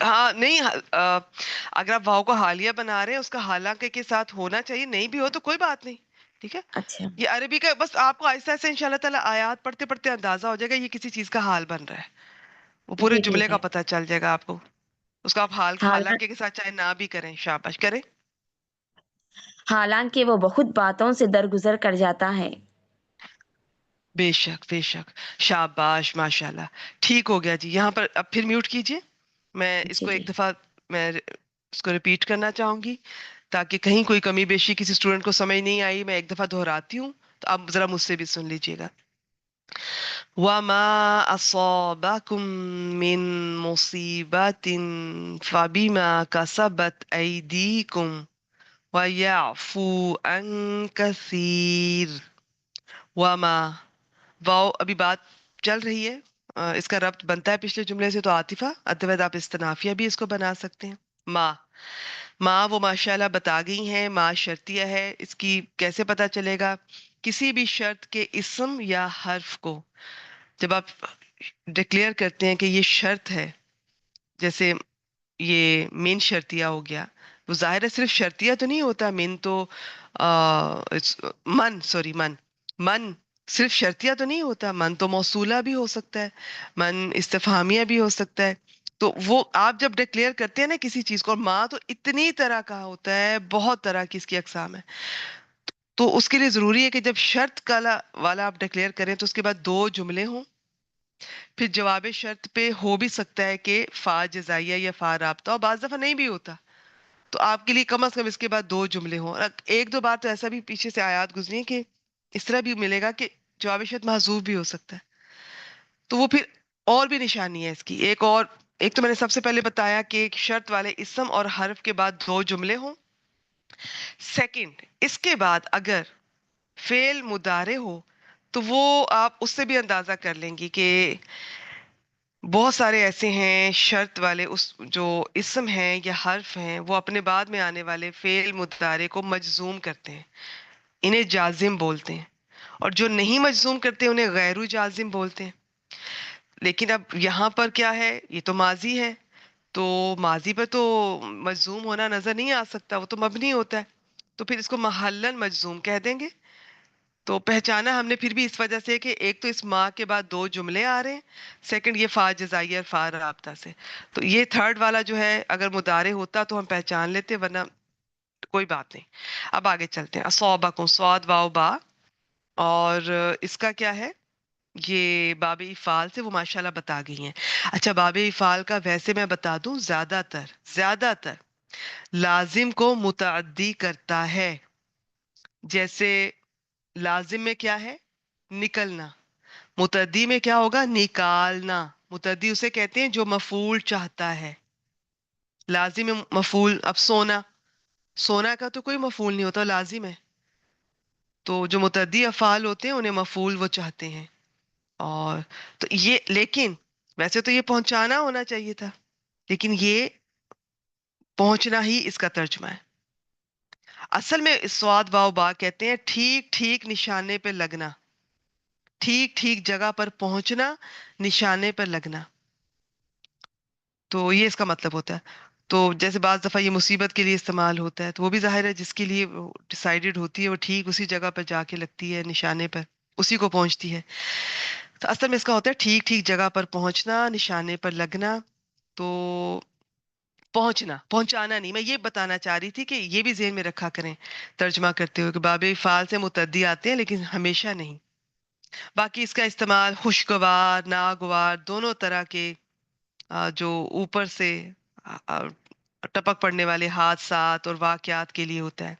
ہاں نہیں اگر آپ واو کو حالیہ بنا رہے ہیں اس کا حالانکہ کے ساتھ ہونا چاہیے، نہیں بھی ہو تو کوئی بات نہیں، ٹھیک ہے. اچھا یہ عربی کا بس آپ کو آہستہ آہستہ انشاءاللہ تعالیٰ آیات پڑھتے پڑھتے اندازہ ہو جائے گا یہ کسی چیز کا حال بن رہا ہے، وہ پورے جی جملے ٹھیک کا ہے. پتہ چل جائے گا آپ کو. اس کا آپ حالان حالانکہ کے ساتھ چاہے نہ بھی کریں، شاباش کریں. حالانکہ وہ بہت باتوں سے درگزر کر جاتا ہے. بے شک بے شک، شاباش ماشاءاللہ. ٹھیک ہو گیا جی. یہاں پر اب پھر میوٹ کیجئے. میں اس جی کو جی ایک دفعہ میں اس کو ریپیٹ کرنا چاہوں گی تاکہ کہیں کوئی کمی بیشی کسی اسٹوڈنٹ کو سمجھ نہیں آئی. میں ایک دفعہ دہراتی ہوں تو آپ ذرا مجھ سے بھی سن لیجئے گا. وَمَا أَصَابَكُم مِّن مُّصِيبَةٍ فَبِمَا كَسَبَتْ أَيْدِيكُمْ وَيَعْفُو عَن كَثِيرٍ. وَمَا، واو ابھی بات چل رہی ہے. اس کا ربط بنتا ہے پچھلے جملے سے تو عاطفہ، ادوید آپ استنافیہ بھی اس کو بنا سکتے ہیں. ما، ماں وہ ماشاءاللہ بتا گئی ہیں. ماں شرطیہ ہے. اس کی کیسے پتا چلے گا؟ کسی بھی شرط کے اسم یا حرف کو جب آپ ڈکلیئر کرتے ہیں کہ یہ شرط ہے، جیسے یہ مین شرطیہ ہو گیا، وہ ظاہر ہے صرف شرطیہ تو نہیں ہوتا. مین تو من، سوری من، من صرف شرطیہ تو نہیں ہوتا. من تو موصولہ بھی ہو سکتا ہے، من استفہامیہ بھی ہو سکتا ہے. تو وہ آپ جب ڈکلیئر کرتے ہیں نا کسی چیز کو، اور ماں تو اتنی طرح کا ہوتا ہے، بہت طرح کی اس کی اقسام ہے. تو اس کے لیے ضروری ہے کہ جب شرط کالا والا آپ ڈکلیئر کریں تو اس کے بعد دو جملے ہوں. پھر جواب شرط پہ ہو بھی سکتا ہے کہ فا جزائیہ یا فا رابطہ، اور بعض دفعہ نہیں بھی ہوتا. تو آپ کے لیے کم از کم اس کے بعد دو جملے ہوں. اور ایک دو بار تو ایسا بھی پیچھے سے آیات گزری ہیں کہ اس طرح بھی ملے گا کہ جواب شرط محذوف بھی ہو سکتا ہے. تو وہ پھر اور بھی نشانی ہے اس کی. ایک تو میں نے سب سے پہلے بتایا کہ ایک شرط والے اسم اور حرف کے بعد دو جملے ہوں. سیکنڈ، اس کے بعد اگر فعل مضارع ہو تو وہ آپ اس سے بھی اندازہ کر لیں گی کہ بہت سارے ایسے ہیں شرط والے اس جو اسم ہیں یا حرف ہیں، وہ اپنے بعد میں آنے والے فعل مضارع کو مجزوم کرتے ہیں، انہیں جازم بولتے ہیں. اور جو نہیں مجزوم کرتے انہیں غیر جازم بولتے ہیں. لیکن اب یہاں پر کیا ہے، یہ تو ماضی ہے، تو ماضی پہ تو مجزوم ہونا نظر نہیں آ سکتا، وہ تو مبنی ہوتا ہے. تو پھر اس کو محلن مجزوم کہہ دیں گے. تو پہچانا ہم نے پھر بھی اس وجہ سے کہ ایک تو اس ماں کے بعد دو جملے آ رہے ہیں، سیکنڈ یہ فا جزائیہ اور فا رابطہ سے. تو یہ تھرڈ والا جو ہے اگر مضارع ہوتا تو ہم پہچان لیتے، ورنہ کوئی بات نہیں. اب آگے چلتے ہیں. اصابکم، صاد واو با، اور اس کا کیا ہے، یہ باب افعال سے وہ ماشاءاللہ بتا گئی ہیں. اچھا باب افعال کا ویسے میں بتا دوں زیادہ تر لازم کو متعدی کرتا ہے. جیسے لازم میں کیا ہے، نکلنا. متعدی میں کیا ہوگا، نکالنا. متعدی اسے کہتے ہیں جو مفعول چاہتا ہے. لازم میں مفعول، اب سونا، سونا کا تو کوئی مفعول نہیں ہوتا، لازم ہے. تو جو متعدی افعال ہوتے ہیں انہیں مفعول وہ چاہتے ہیں. اور تو یہ، لیکن ویسے تو یہ پہنچانا ہونا چاہیے تھا، لیکن یہ پہنچنا ہی اس کا ترجمہ ہے. اصل میں سواد واو با کہتے ہیں ٹھیک ٹھیک نشانے پہ لگنا، ٹھیک ٹھیک جگہ پر پہنچنا، نشانے پر لگنا. تو یہ اس کا مطلب ہوتا ہے. تو جیسے بعض دفعہ یہ مصیبت کے لیے استعمال ہوتا ہے، تو وہ بھی ظاہر ہے جس کے لیے ڈیسائیڈڈ ہوتی ہے وہ ٹھیک اسی جگہ پر جا کے لگتی ہے، نشانے پر اسی کو پہنچتی ہے. تو اصل میں اس کا ہوتا ہے ٹھیک ٹھیک جگہ پر پہنچنا، نشانے پر لگنا. تو پہنچنا، پہنچانا نہیں. میں یہ بتانا چاہ رہی تھی کہ یہ بھی ذہن میں رکھا کریں ترجمہ کرتے ہوئے کہ باب فعال سے متعدی آتے ہیں لیکن ہمیشہ نہیں. باقی اس کا استعمال خوشگوار، ناگوار، دونوں طرح کے جو اوپر سے ٹپک پڑنے والے حادثات اور واقعات کے لیے ہوتا ہے،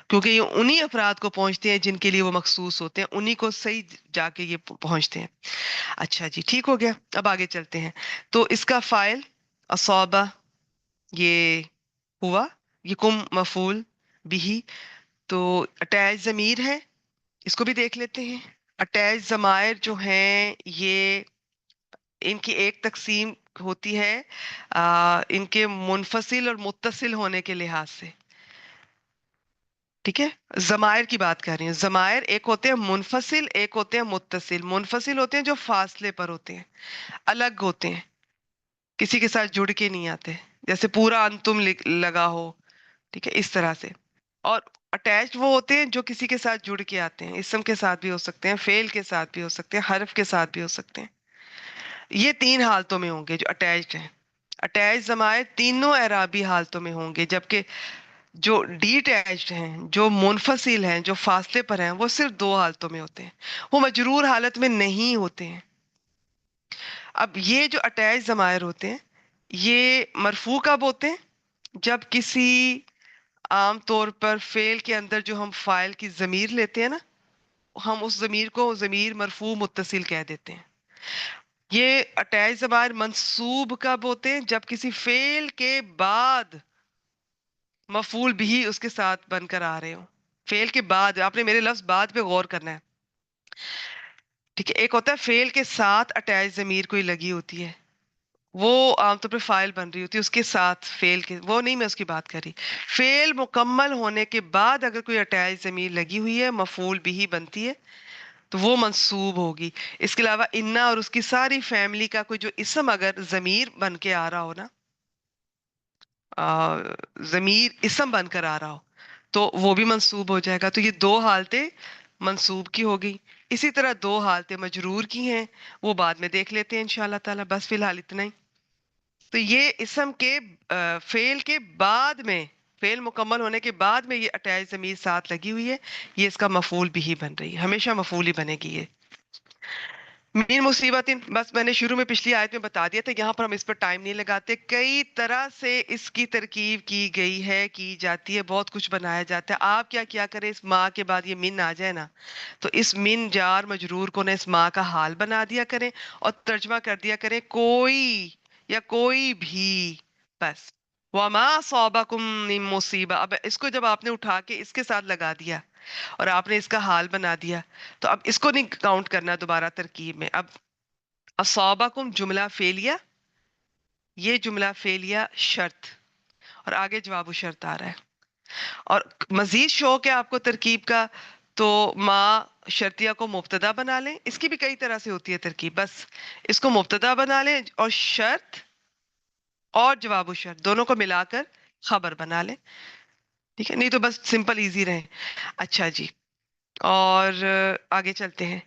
کیونکہ یہ انہی افراد کو پہنچتے ہیں جن کے لیے وہ مخصوص ہوتے ہیں، انہی کو صحیح جا کے یہ پہنچتے ہیں. اچھا جی ٹھیک ہو گیا. اب آگے چلتے ہیں. تو اس کا فاعل اصابہ یہ ہوا، یہ کم مفعول بھی. تو اٹیچ ضمیر ہے، اس کو بھی دیکھ لیتے ہیں. اٹیچ ضمائر جو ہیں یہ ان کی ایک تقسیم ہوتی ہے ان کے منفصل اور متصل ہونے کے لحاظ سے. ٹھیک ہے، ضمائر کی بات کر رہی ہیں. ضمائر ایک ہوتے ہیں منفصل، ایک ہوتے ہیں متصل. منفصل ہوتے ہیں جو فاصلے پر ہوتے ہیں، الگ ہوتے ہیں. کسی کے ساتھ جڑ کے نہیں آتے، جیسے پورا انتم لگا ہو، ٹھیک ہے، اس طرح سے۔ اور اٹیچ وہ ہوتے ہیں جو کسی کے ساتھ جڑ کے آتے ہیں، اسم کے ساتھ بھی ہو سکتے ہیں، فعل کے ساتھ بھی ہو سکتے ہیں، حرف کے ساتھ بھی ہو سکتے ہیں۔ یہ تین حالتوں میں ہوں گے جو اٹیچڈ ہیں۔ اٹیچ ضمائر تینوں اعرابی حالتوں میں ہوں گے، جبکہ جو ڈی اٹیچڈ ہیں، جو منفصل ہیں، جو فاصلے پر ہیں، وہ صرف دو حالتوں میں ہوتے ہیں، وہ مجرور حالت میں نہیں ہوتے ہیں۔ اب یہ جو اٹیچ ضمائر ہوتے ہیں، یہ مرفوع کب ہوتے ہیں؟ جب کسی، عام طور پر فعل کے اندر جو ہم فاعل کی ضمیر لیتے ہیں نا، ہم اس ضمیر کو ضمیر مرفوع متصل کہہ دیتے ہیں۔ یہ اٹیچ ضمائر منصوب کب ہوتے ہیں؟ جب کسی فعل کے بعد مفعول بھی اس کے ساتھ بن کر آ رہے ہوں۔ فعل کے بعد، آپ نے میرے لفظ بعد پہ غور کرنا ہے، ٹھیک ہے؟ ایک ہوتا ہے فعل کے ساتھ اٹیچ ضمیر کوئی لگی ہوتی ہے، وہ عام طور پہ فاعل بن رہی ہوتی ہے، اس کے ساتھ فعل کے، وہ نہیں میں اس کی بات کر رہی۔ فعل مکمل ہونے کے بعد اگر کوئی اٹیچ ضمیر لگی ہوئی ہے، مفعول بھی بنتی ہے، تو وہ منصوب ہوگی۔ اس کے علاوہ انا اور اس کی ساری فیملی کا کوئی جو اسم اگر ضمیر بن کے آ رہا ہو نا، ضمیر اسم بن کر آ رہا ہو، تو وہ بھی منصوب ہو جائے گا۔ تو یہ دو حالتیں منصوب کی ہوگی۔ اسی طرح دو حالتیں مجرور کی ہیں، وہ بعد میں دیکھ لیتے ہیں انشاءاللہ تعالی، بس فی الحال اتنا ہی۔ تو یہ اسم کے فعل کے بعد میں، فعل مکمل ہونے کے بعد میں یہ اٹیچ ضمیر ساتھ لگی ہوئی ہے، یہ اس کا مفعول بھی بن رہی ہے، ہمیشہ مفعول ہی بنے گی یہ۔ من مصیبت، بس میں نے شروع میں پچھلی آیت میں بتا دیا تھا، یہاں پر ہم اس پر ٹائم نہیں لگاتے۔ کئی طرح سے اس کی ترکیب کی گئی ہے، کی جاتی ہے، بہت کچھ بنایا جاتا ہے۔ آپ کیا کریں، اس ماں کے بعد یہ من آ جائے نا، تو اس من جار مجرور کو نا اس ماں کا حال بنا دیا کریں اور ترجمہ کر دیا کریں کوئی یا کوئی بھی، بس۔ وما صابکم من مصیبہ، اب اس کو جب آپ نے اٹھا کے اس کے ساتھ لگا دیا اور آپ نے اس کا حال بنا دیا، تو اب اس کو نہیں کاؤنٹ کرنا دوبارہ ترکیب میں۔ اب اصابکم جملہ فعلیہ، یہ جملہ فعلیہ شرط، اور آگے جواب و شرط آ رہا ہے۔ اور مزید شوق ہے آپ کو ترکیب کا، تو ما شرطیہ کو مبتدا بنا لیں، اس کی بھی کئی طرح سے ہوتی ہے ترکیب، بس اس کو مبتدا بنا لیں اور شرط اور جواب و شرط دونوں کو ملا کر خبر بنا لیں، ٹھیک ہے؟ نہیں تو بس سمپل ایزی رہیں۔ اچھا جی، اور آگے چلتے ہیں۔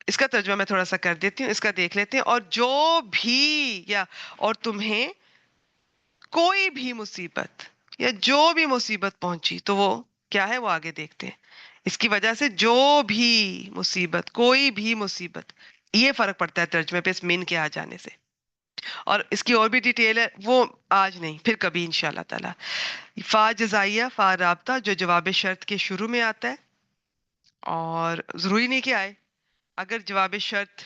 اس کا ترجمہ میں تھوڑا سا کر دیتی ہوں، اس کا دیکھ لیتے ہیں۔ اور جو بھی، یا اور تمہیں کوئی بھی مصیبت یا جو بھی مصیبت پہنچی، تو وہ کیا ہے، وہ آگے دیکھتے ہیں۔ اس کی وجہ سے جو بھی مصیبت، کوئی بھی مصیبت، یہ فرق پڑتا ہے ترجمے پہ اس من کے آ جانے سے۔ اور اس کی اور بھی ڈیٹیل ہے، وہ آج نہیں، پھر کبھی انشاءاللہ تعالی۔ فا جزائیہ، فا رابطہ، جو جواب شرط کے شروع میں آتا ہے، اور ضروری نہیں کہ آئے، اگر جواب شرط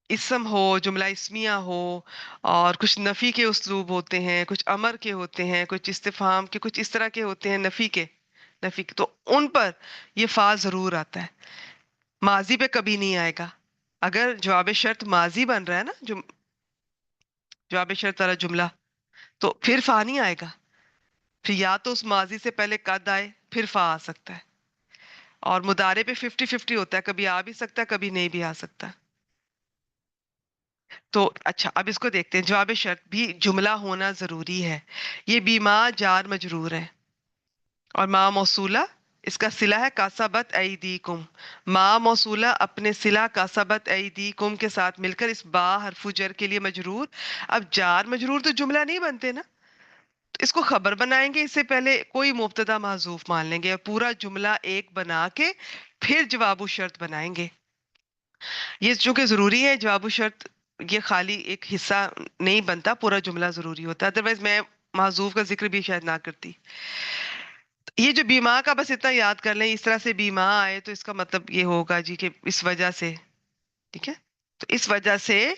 اسم ہو، جملہ اسمیہ ہو، اور کچھ نفی کے اسلوب ہوتے ہیں، کچھ امر کے ہوتے ہیں، کچھ استفہام کے، کچھ اس طرح کے ہوتے ہیں، نفی کے، تو ان پر یہ فا ضرور آتا ہے، ماضی پہ کبھی نہیں آئے گا۔ اگر جواب شرط ماضی بن رہا ہے نا، جو جواب شرط والا جملہ، تو پھر فا نہیں آئے گا، پھر یا تو اس ماضی سے پہلے قد آئے، پھر فا آ سکتا ہے۔ اور مضارع پہ 50-50 ہوتا ہے، کبھی آ بھی سکتا ہے، کبھی نہیں بھی آ سکتا۔ تو اچھا، اب اس کو دیکھتے ہیں۔ جواب شرط بھی جملہ ہونا ضروری ہے، یہ بیما جار مجرور ہے، اور ما موصولہ اس کا صلہ ہے کاسبت ایدیکم۔ ما موصولہ اپنے صلہ کاسبت ایدیکم کے ساتھ مل کر اس با حرف جر کے لیے مجرور۔ اب جار مجرور تو جملہ نہیں بنتے نا، تو اس کو خبر بنائیں گے، اس سے پہلے کوئی مبتدا محذوف مان لیں گے اور پورا جملہ ایک بنا کے پھر جواب و شرط بنائیں گے۔ یہ چونکہ ضروری ہے، جواب و شرط یہ خالی ایک حصہ نہیں بنتا، پورا جملہ ضروری ہوتا ہے، ادروائز میں محذوف کا ذکر بھی شاید نہ کرتی۔ یہ جو بیما کا بس اتنا یاد کر لیں، اس طرح سے بیما آئے تو اس کا مطلب یہ ہوگا جی کہ اس وجہ سے، ٹھیک ہے؟ تو اس وجہ سے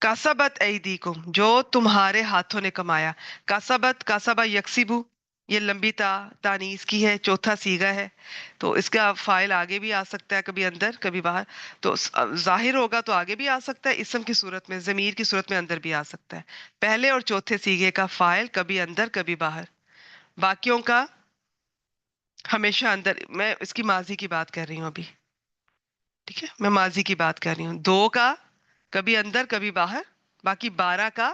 کاسبت ایدیکم، جو تمہارے ہاتھوں نے کمایا۔ کاسبت، کاسبہ یکسبو، یہ لمبی تانیث کی ہے، چوتھا سیغہ ہے، تو اس کا فاعل آگے بھی آ سکتا ہے، کبھی اندر کبھی باہر، تو ظاہر ہوگا تو آگے بھی آ سکتا ہے، اسم کی صورت میں، ضمیر کی صورت میں اندر بھی آ سکتا ہے۔ پہلے اور چوتھے سیغے کا فاعل کبھی اندر کبھی باہر، باقیوں کا ہمیشہ اندر۔ میں اس کی ماضی کی بات کر رہی ہوں ابھی، ٹھیک ہے؟ میں ماضی کی بات کر رہی ہوں، دو کا کبھی اندر کبھی باہر، باقی 12 کا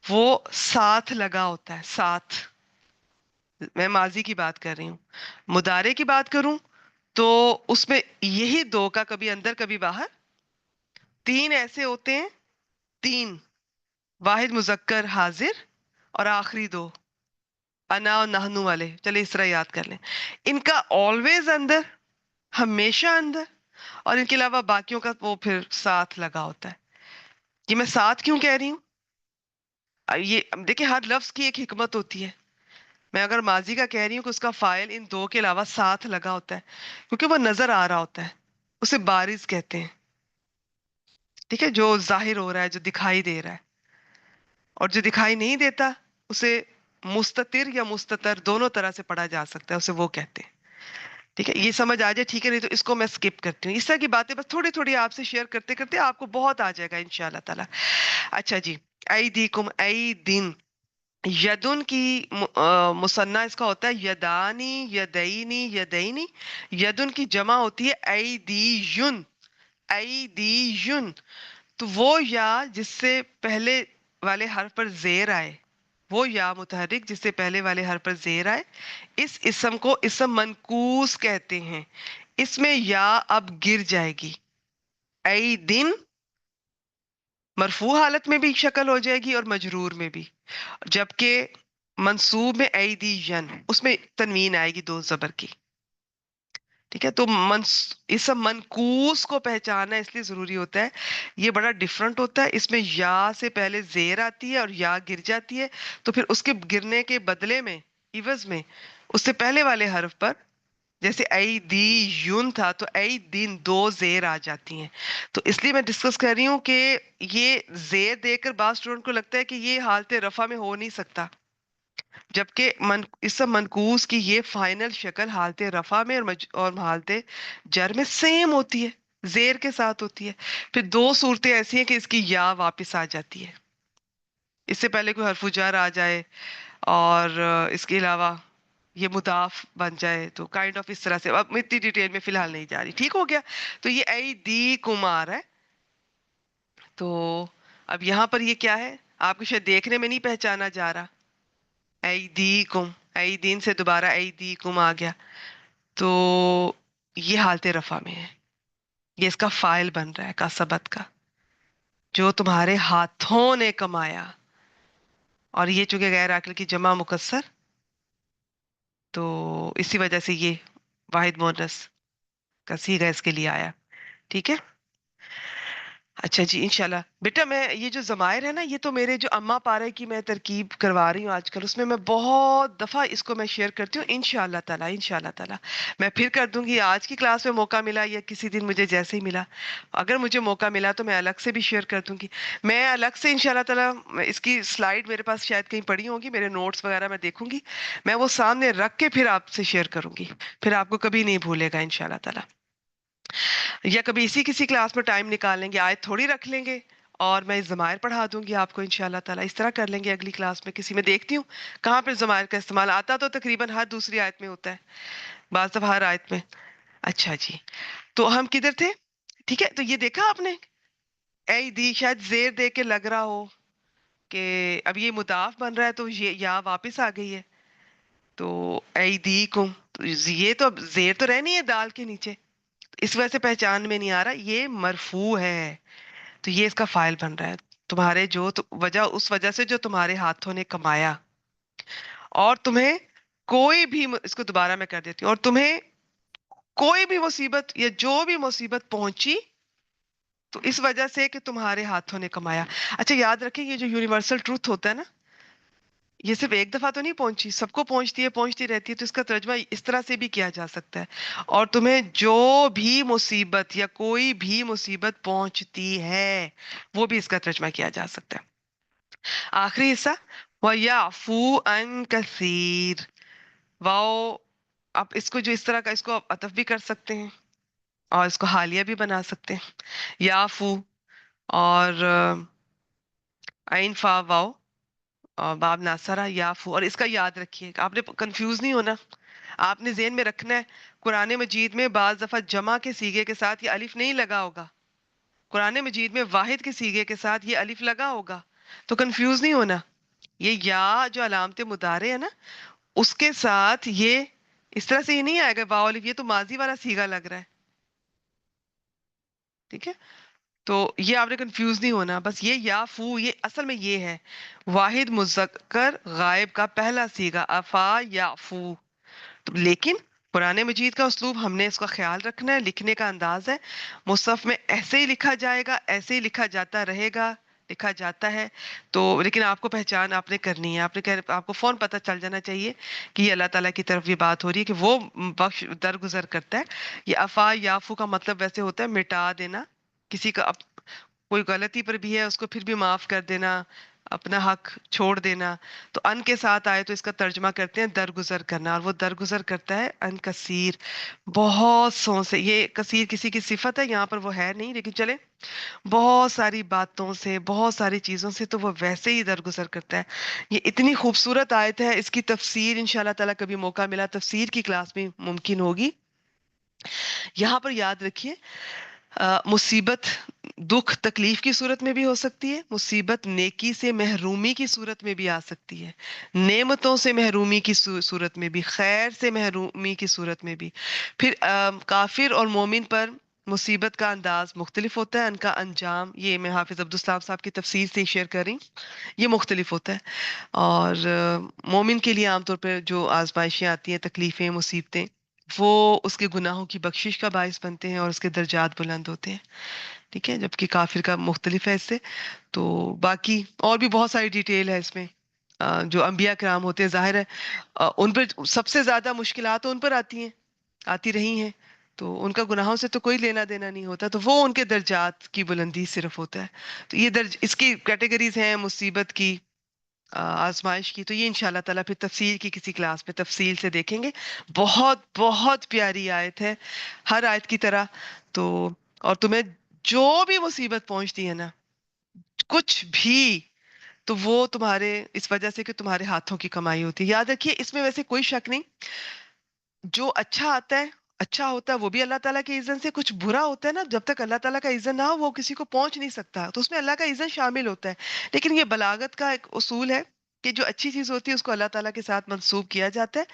وہ ساتھ لگا ہوتا ہے، ساتھ. میں ماضی کی بات کر رہی ہوں. مضارع کی بات کروں تو اس میں یہی 2 کا کبھی اندر کبھی باہر. 3 ایسے ہوتے ہیں، 3 واحد مذکر حاضر، اور آخری 2 انا اور نحنو والے. چلے اس طرح یاد کر لیں. ان کا آلویز اندر، ہمیشہ اندر، اور ان کے علاوہ باقیوں کا وہ پھر ساتھ لگا ہوتا ہے. یہ میں ساتھ کیوں کہہ رہی ہوں؟ یہ دیکھیں ہر لفظ کی ایک حکمت ہوتی ہے. میں اگر ماضی کا کہہ رہی ہوں کہ اس کا فاعل ان 2 کے علاوہ ساتھ لگا ہوتا ہے کیونکہ وہ نظر آ رہا ہوتا ہے، اسے بارز کہتے ہیں. ٹھیک ہے، جو ظاہر ہو رہا ہے، جو دکھائی دے رہا ہے. اور جو دکھائی نہیں دیتا اسے مستتر یا مستتر دونوں طرح سے پڑھا جا سکتا ہے، اسے وہ کہتے ہیں. ٹھیک ہے، یہ سمجھ آ جائے ٹھیک ہے، نہیں تو اس کو میں سکپ کرتی ہوں. اس طرح کی باتیں بس تھوڑی تھوڑی آپ سے شیئر کرتے کرتے آپ کو بہت آ جائے گا انشاءاللہ تعالی. اچھا جی، ایدیکم، ایدن. یدن کی مثنیٰ اس کا ہوتا ہے یدانی، یدینی، یدینی. یدن کی جمع ہوتی ہے ایدیون، ایدیون. تو وہ یا جس سے پہلے والے حرف پر زیر آئے، وہ یا متحرک جس سے پہلے والے حرف پر زیر آئے، اس اسم کو اسم منقوص کہتے ہیں. اس میں یا اب گر جائے گی. ای دن مرفوع حالت میں بھی شکل ہو جائے گی اور مجرور میں بھی، جبکہ منصوب میں ایدی ین اس میں تنوین آئے گی 2 زبر کی. ٹھیک ہے، تو اسم منقوص کو پہچاننا اس لیے ضروری ہوتا ہے. یہ بڑا ڈفرنٹ ہوتا ہے، اس میں یا سے پہلے زیر آتی ہے اور یا گر جاتی ہے، تو پھر اس کے گرنے کے بدلے میں، عوض میں، اس سے پہلے والے حرف پر جیسے ای دی یون تھا تو ای دن 2 زیر آ جاتی ہیں. تو اس لیے میں ڈسکس کر رہی ہوں کہ یہ زیر دے کر بعض اسٹوڈنٹ کو لگتا ہے کہ یہ حالت رفع میں ہو نہیں سکتا، جبکہ اسم منقوص کی یہ فائنل شکل حالت رفع میں اور حالت جر میں سیم ہوتی ہے، زیر کے ساتھ ہوتی ہے. پھر 2 صورتیں ایسی ہیں کہ اس کی یا واپس آ جاتی ہے، اس سے پہلے کوئی حرف جر آ جائے اور اس کے علاوہ یہ مضاف بن جائے، تو کائنڈ آف اس طرح سے. اب میں اتنی ڈیٹیل میں فی الحال نہیں جا رہی. ٹھیک ہو گیا؟ تو یہ ای دی کمار ہے. تو اب یہاں پر یہ کیا ہے، آپ کو شاید دیکھنے میں نہیں پہچانا جا رہا. ایدیکم، ایدین سے دوبارہ ایدیکم آ گیا، تو یہ حالت رفع میں ہے. یہ اس کا فاعل بن رہا ہے کسبت کا، جو تمہارے ہاتھوں نے کمایا. اور یہ چونکہ غیر عاقل کی جمع مکسر، تو اسی وجہ سے یہ واحد مؤنث کا صیغہ اس کے لیے آیا. ٹھیک ہے، اچھا جی. انشاءاللہ بیٹا میں یہ جو ضمائر ہے نا، یہ تو میرے جو اما پارے کی میں ترکیب کروا رہی ہوں آج کل، اس میں بہت دفعہ اس کو میں شیئر کرتی ہوں. انشاءاللہ تعالی، انشاءاللہ تعالی میں پھر کر دوں گی. آج کی کلاس میں موقع ملا یا کسی دن مجھے جیسے ہی ملا، اگر مجھے موقع ملا تو میں الگ سے بھی شیئر کر دوں گی. میں الگ سے انشاءاللہ تعالی اس کی سلائیڈ میرے پاس شاید کہیں پڑی ہوگی، میرے نوٹس وغیرہ میں دیکھوں گی، میں وہ سامنے رکھ کے پھر آپ سے شیئر کروں گی. پھر آپ کو کبھی نہیں بھولے گا انشاءاللہ تعالی. یا کبھی اسی کسی کلاس میں ٹائم نکال لیں گے، آیت تھوڑی رکھ لیں گے اور میں ضمائر پڑھا دوں گی آپ کو انشاءاللہ تعالی. اس طرح کر لیں گے اگلی کلاس میں. کسی میں دیکھتی ہوں کہاں پہ ضمائر کا استعمال آتا، تو تقریباً ہر دوسری آیت میں ہوتا ہے، بعض دفعہ ہر آیت میں. اچھا جی، تو ہم کدھر تھے؟ ٹھیک ہے، تو یہ دیکھا آپ نے، اے دی شاید زیر دے کے لگ رہا ہو کہ اب یہ مضاف بن رہا ہے تو یہ یا واپس آ گئی ہے. تو اے دی کم، یہ تو اب زیر تو رہنی ہے دال کے نیچے، اس وجہ سے پہچان میں نہیں آ رہا یہ مرفوع ہے، تو یہ اس کا فاعل بن رہا ہے. تمہارے جو وجہ، اس وجہ سے جو تمہارے ہاتھوں نے کمایا، اور تمہیں کوئی بھی، اس کو دوبارہ میں کر دیتی ہوں، اور تمہیں کوئی بھی مصیبت یا جو بھی مصیبت پہنچی تو اس وجہ سے کہ تمہارے ہاتھوں نے کمایا. اچھا یاد رکھیں، یہ جو یونیورسل ٹروتھ ہوتا ہے نا، یہ صرف ایک دفعہ تو نہیں پہنچی، سب کو پہنچتی ہے، پہنچتی رہتی ہے. تو اس کا ترجمہ اس طرح سے بھی کیا جا سکتا ہے، اور تمہیں جو بھی مصیبت یا کوئی بھی مصیبت پہنچتی ہے، وہ بھی اس کا ترجمہ کیا جا سکتا ہے. آخری حصہ وَيَعْفُو عَنْ كَثِيرٍ. واو، آپ اس کو جو اس طرح کا، اس کو آپ عطف بھی کر سکتے ہیں اور اس کو حالیہ بھی بنا سکتے ہیں. یافو اور عین فا واو اور باب ناصرہ یافو. اور اس کا یاد رکھیے، آپ نے کنفیوز نہیں ہونا، آپ نے ذہن میں رکھنا ہے قرآن مجید میں بعض دفعہ جمع کے صیغے کے ساتھ یہ الف نہیں لگا ہوگا، قرآن مجید میں واحد کے سیغے کے ساتھ یہ الف لگا ہوگا، تو کنفیوز نہیں ہونا. یہ یا جو علامت مضارع ہے نا، اس کے ساتھ یہ اس طرح سے یہ نہیں آئے گا واو الف، یہ تو ماضی والا سیغہ لگ رہا ہے. ٹھیک ہے، تو یہ آپ نے کنفیوز نہیں ہونا. بس یہ یا فو، یہ اصل میں یہ ہے واحد مذکر غائب کا پہلا سیغہ، افا یا فو. لیکن قرآن مجید کا اسلوب ہم نے اس کا خیال رکھنا ہے، لکھنے کا انداز ہے مصحف میں ایسے ہی لکھا جائے گا، ایسے ہی لکھا جاتا رہے گا، لکھا جاتا ہے. تو لیکن آپ کو پہچان آپ نے کرنی ہے، آپ کو فون پتہ چل جانا چاہیے کہ یہ اللہ تعالیٰ کی طرف یہ بات ہو رہی ہے کہ وہ بخش درگزر کرتا ہے. یہ افا یافو کا مطلب ویسے ہوتا ہے مٹا دینا کسی کا، کوئی غلطی پر بھی ہے اس کو پھر بھی معاف کر دینا، اپنا حق چھوڑ دینا. تو ان کے ساتھ آئے تو اس کا ترجمہ کرتے ہیں درگزر کرنا، اور وہ درگزر کرتا ہے ان کثیر، بہت سو سے. یہ کثیر کسی کی صفت ہے، یہاں پر وہ ہے نہیں، لیکن چلے بہت ساری باتوں سے، بہت ساری چیزوں سے تو وہ ویسے ہی درگزر کرتا ہے. یہ اتنی خوبصورت آیت ہے، اس کی تفسیر انشاءاللہ تعالیٰ کبھی موقع ملا تفسیر کی کلاس میں ممکن ہوگی. یہاں پر یاد رکھیے مصیبت دکھ تکلیف کی صورت میں بھی ہو سکتی ہے، مصیبت نیکی سے محرومی کی صورت میں بھی آ سکتی ہے، نعمتوں سے محرومی کی صورت میں بھی، خیر سے محرومی کی صورت میں بھی. پھر کافر اور مومن پر مصیبت کا انداز مختلف ہوتا ہے، ان کا انجام، یہ میں حافظ عبدالسلام صاحب کی تفسیر سے شیئر کر رہی ہوں، یہ مختلف ہوتا ہے. اور مومن کے لیے عام طور پہ جو آزمائشیں آتی ہیں، تکلیفیں، مصیبتیں، وہ اس کے گناہوں کی بخشش کا باعث بنتے ہیں اور اس کے درجات بلند ہوتے ہیں. ٹھیک ہے، جبکہ کافر کا مختلف ہے اس سے. تو باقی اور بھی بہت ساری ڈیٹیل ہے اس میں. جو انبیاء کرام ہوتے ہیں ظاہر ہے ان پر سب سے زیادہ مشکلات ان پر آتی ہیں، آتی رہی ہیں، تو ان کا گناہوں سے تو کوئی لینا دینا نہیں ہوتا، تو وہ ان کے درجات کی بلندی صرف ہوتا ہے. تو یہ اس کی کیٹیگریز ہیں مصیبت کی، آزمائش کی. تو یہ انشاءاللہ تعالیٰ پھر تفسیر کی کسی کلاس میں تفصیل سے دیکھیں گے. بہت بہت پیاری آیت ہے ہر آیت کی طرح. تو اور تمہیں جو بھی مصیبت پہنچتی ہے نا، کچھ بھی، تو وہ تمہارے اس وجہ سے کہ تمہارے ہاتھوں کی کمائی ہوتی ہے. یاد رکھیے اس میں ویسے کوئی شک نہیں، جو اچھا آتا ہے اچھا ہوتا ہے وہ بھی اللہ تعالیٰ کے اذن سے، کچھ برا ہوتا ہے نا جب تک اللہ تعالیٰ کا اذن نہ ہو وہ کسی کو پہنچ نہیں سکتا، تو اس میں اللہ کا اذن شامل ہوتا ہے. لیکن یہ بلاغت کا ایک اصول ہے کہ جو اچھی چیز ہوتی ہے اس کو اللہ تعالیٰ کے ساتھ منسوب کیا جاتا ہے،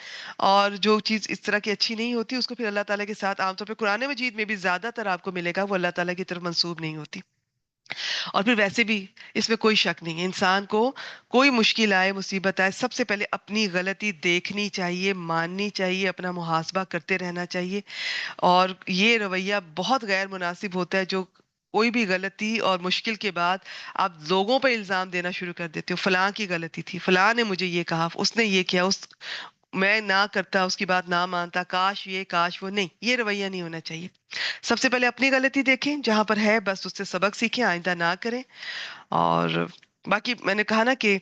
اور جو چیز اس طرح کی اچھی نہیں ہوتی اس کو پھر اللہ تعالیٰ کے ساتھ، عام طور پہ قرآن مجید میں بھی زیادہ تر آپ کو ملے گا وہ اللہ تعالیٰ کی طرف منسوب نہیں ہوتی. اور پھر ویسے بھی اس میں کوئی شک نہیں ہے، انسان کو کوئی مشکل آئے، مصیبت آئے، سب سے پہلے اپنی غلطی دیکھنی چاہیے، ماننی چاہیے، اپنا محاسبہ کرتے رہنا چاہیے. اور یہ رویہ بہت غیر مناسب ہوتا ہے جو کوئی بھی غلطی اور مشکل کے بعد آپ لوگوں پہ الزام دینا شروع کر دیتے ہو، فلاں کی غلطی تھی، فلاں نے مجھے یہ کہا، اس نے یہ کیا، میں نہ کرتا، اس کی بات نہ مانتا، کاش یہ کاش وہ. نہیں، یہ رویہ نہیں ہونا چاہیے. سب سے پہلے اپنی غلطی دیکھیں، جہاں پر ہے بس اس سے سبق سیکھیں، آئندہ نہ کریں. اور باقی میں نے کہا نا کہ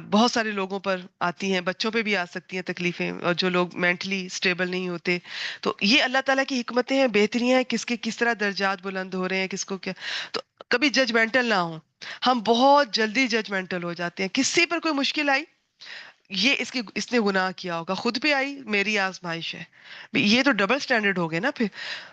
بہت سارے لوگوں پر آتی ہیں، بچوں پہ بھی آ سکتی ہیں تکلیفیں، اور جو لوگ مینٹلی سٹیبل نہیں ہوتے. تو یہ اللہ تعالیٰ کی حکمتیں ہیں، بہتریاں ہیں، کس کے کس طرح درجات بلند ہو رہے ہیں، کس کو کیا. تو کبھی ججمنٹل نہ ہوں. ہم بہت جلدی ججمنٹل ہو جاتے ہیں. کسی پر کوئی مشکل آئی، یہ اس نے گناہ کیا ہوگا، خود پہ آئی میری آزمائش ہے، یہ تو ڈبل سٹینڈرڈ ہو گئے نا پھر.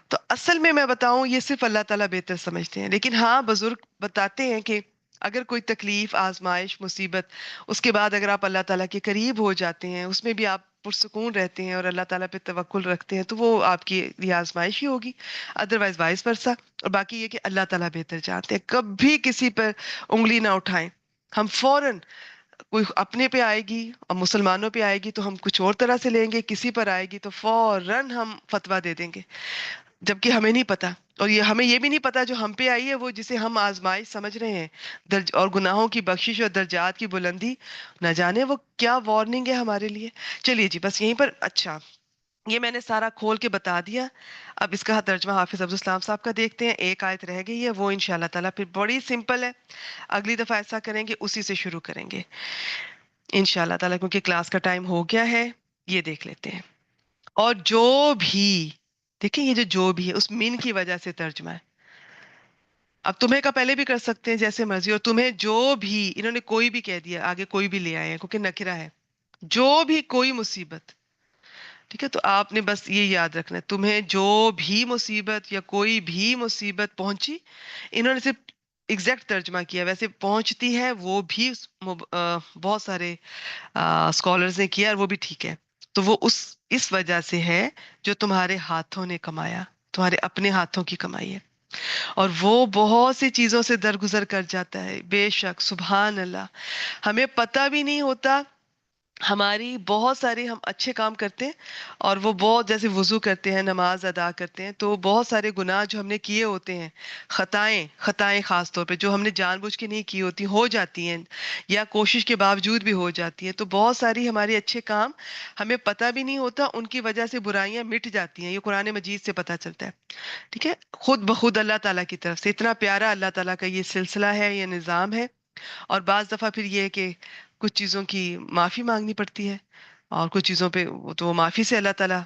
تو اصل میں بتاؤں یہ صرف اللہ تعالیٰ بہتر سمجھتے ہیں. لیکن ہاں بزرگ بتاتے ہیں کہ اگر کوئی تکلیف، آزمائش، مصیبت، اس کے بعد اگر آپ اللہ تعالیٰ کے قریب ہو جاتے ہیں، اس میں بھی آپ پرسکون رہتے ہیں اور اللہ تعالیٰ پہ توکل رکھتے ہیں، تو وہ آپ کی یہ آزمائش ہی ہوگی، ادروائز وائس ورسا. اور باقی یہ کہ اللہ تعالیٰ بہتر جانتے ہیں. کبھی کسی پر انگلی نہ اٹھائیں. ہم فوراً کوئی اپنے پہ آئے گی اور مسلمانوں پہ آئے گی تو ہم کچھ اور طرح سے لیں گے، کسی پر آئے گی تو فوراً ہم فتویٰ دے دیں گے، جبکہ ہمیں نہیں پتا. اور ہمیں یہ بھی نہیں پتا جو ہم پہ آئی ہے وہ جسے ہم آزمائش سمجھ رہے ہیں، اور گناہوں کی بخشش اور درجات کی بلندی، نہ جانے وہ کیا وارننگ ہے ہمارے لیے. چلیے جی، بس یہیں پر. اچھا، یہ میں نے سارا کھول کے بتا دیا. اب اس کا ترجمہ حافظ عبدالسلام صاحب کا دیکھتے ہیں. ایک آیت رہ گئی ہے، وہ انشاءاللہ تعالیٰ پھر بڑی سمپل ہے، اگلی دفعہ ایسا کریں گے، اسی سے شروع کریں گے انشاءاللہ تعالیٰ، کیونکہ کلاس کا ٹائم ہو گیا ہے. یہ دیکھ لیتے ہیں. اور جو بھی، دیکھیں یہ جو بھی ہے اس من کی وجہ سے ترجمہ ہے. اب تمہیں کا پہلے بھی کر سکتے ہیں جیسے مرضی، اور تمہیں جو بھی، انہوں نے کوئی بھی کہہ دیا، آگے کوئی بھی لے آئے ہیں کیونکہ نکرہ ہے. جو بھی کوئی مصیبت ٹھیک ہے، تو آپ نے بس یہ یاد رکھنا ہے، تمہیں جو بھی مصیبت یا کوئی بھی مصیبت پہنچی، انہوں نے صرف ایگزیکٹ ترجمہ کیا، ویسے پہنچتی ہے وہ بھی بہت سارے اسکالرز نے کیا اور وہ بھی ٹھیک ہے، تو وہ اس وجہ سے ہے جو تمہارے ہاتھوں نے کمایا، تمہارے اپنے ہاتھوں کی کمائی ہے، اور وہ بہت سی چیزوں سے درگزر کر جاتا ہے، بے شک، سبحان اللہ، ہمیں پتہ بھی نہیں ہوتا، ہماری بہت ساری ہم اچھے کام کرتے ہیں اور وہ بہت، جیسے وضو کرتے ہیں، نماز ادا کرتے ہیں، تو بہت سارے گناہ جو ہم نے کیے ہوتے ہیں، خطائیں خاص طور پہ جو ہم نے جان بوجھ کے نہیں کی ہوتی، ہو جاتی ہیں یا کوشش کے باوجود بھی ہو جاتی ہیں، تو بہت ساری ہمارے اچھے کام ہمیں پتہ بھی نہیں ہوتا، ان کی وجہ سے برائیاں مٹ جاتی ہیں، یہ قرآن مجید سے پتہ چلتا ہے، ٹھیک ہے، خود بخود اللہ تعالیٰ کی طرف سے، اتنا پیارا اللہ تعالیٰ کا یہ سلسلہ ہے، یہ نظام ہے، اور بعض دفعہ پھر یہ ہے کہ کچھ چیزوں کی معافی مانگنی پڑتی ہے، اور کچھ چیزوں پہ تو معافی سے اللہ تعالیٰ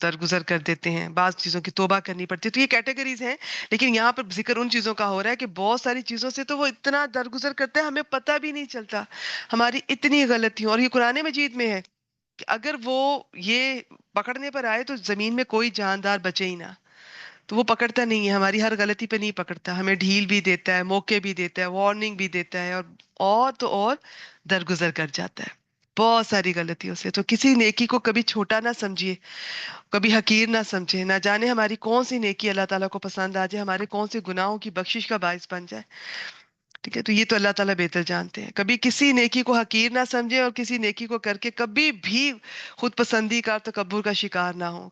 درگزر کر دیتے ہیں، بعض چیزوں کی توبہ کرنی پڑتی ہے، تو یہ کیٹیگریز ہیں، لیکن یہاں پر ذکر ان چیزوں کا ہو رہا ہے کہ بہت ساری چیزوں سے تو وہ اتنا درگزر کرتے ہیں ہمیں پتہ بھی نہیں چلتا، ہماری اتنی غلطیوں، اور یہ قرآن مجید میں ہے کہ اگر وہ یہ پکڑنے پر آئے تو زمین میں کوئی جاندار بچے ہی نہ، تو وہ پکڑتا نہیں ہے، ہماری ہر غلطی پہ نہیں پکڑتا، ہمیں ڈھیل بھی دیتا ہے، موقع بھی دیتا ہے، وارننگ بھی دیتا ہے، اور تو اور درگزر کر جاتا ہے بہت ساری غلطیوں سے، تو کسی نیکی کو کبھی چھوٹا نہ سمجھیے، کبھی حقیر نہ سمجھے، نہ جانے ہماری کون سی نیکی اللہ تعالیٰ کو پسند آ جائے، ہمارے کون سے گناہوں کی بخشش کا باعث بن جائے، ٹھیک ہے، تو یہ تو اللہ تعالیٰ بہتر جانتے ہیں، کبھی کسی نیکی کو حقیر نہ سمجھے اور کسی نیکی کو کر کے کبھی بھی خود پسندی کا اور تکبر کا شکار نہ ہو،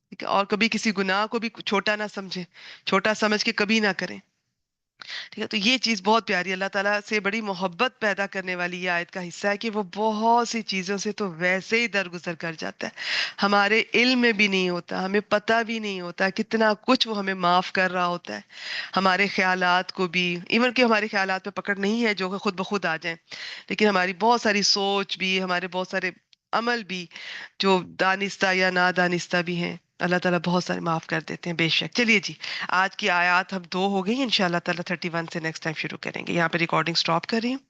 ٹھیک ہے، اور کبھی کسی گناہ کو بھی چھوٹا نہ سمجھے، چھوٹا سمجھ کے کبھی نہ کریں، ٹھیک ہے، تو یہ چیز بہت پیاری، اللہ تعالیٰ سے بڑی محبت پیدا کرنے والی یہ آیت کا حصہ ہے کہ وہ بہت سی چیزوں سے تو ویسے ہی درگزر کر جاتا ہے، ہمارے علم میں بھی نہیں ہوتا، ہمیں پتہ بھی نہیں ہوتا، کتنا کچھ وہ ہمیں معاف کر رہا ہوتا ہے، ہمارے خیالات کو بھی، ایون کہ ہمارے خیالات پہ پکڑ نہیں ہے جو کہ خود بخود آ جائیں، لیکن ہماری بہت ساری سوچ بھی، ہمارے بہت سارے عمل بھی جو دانستہ یا نادانستہ بھی ہیں، اللہ تعالیٰ بہت سارے معاف کر دیتے ہیں، بے شک۔ چلیے جی، آج کی آیات ہم 2 ہو گئی، انشاءاللہ تعالیٰ 31 سے نیکسٹ ٹائم شروع کریں گے، یہاں پہ ریکارڈنگ سٹاپ کر رہی ہوں۔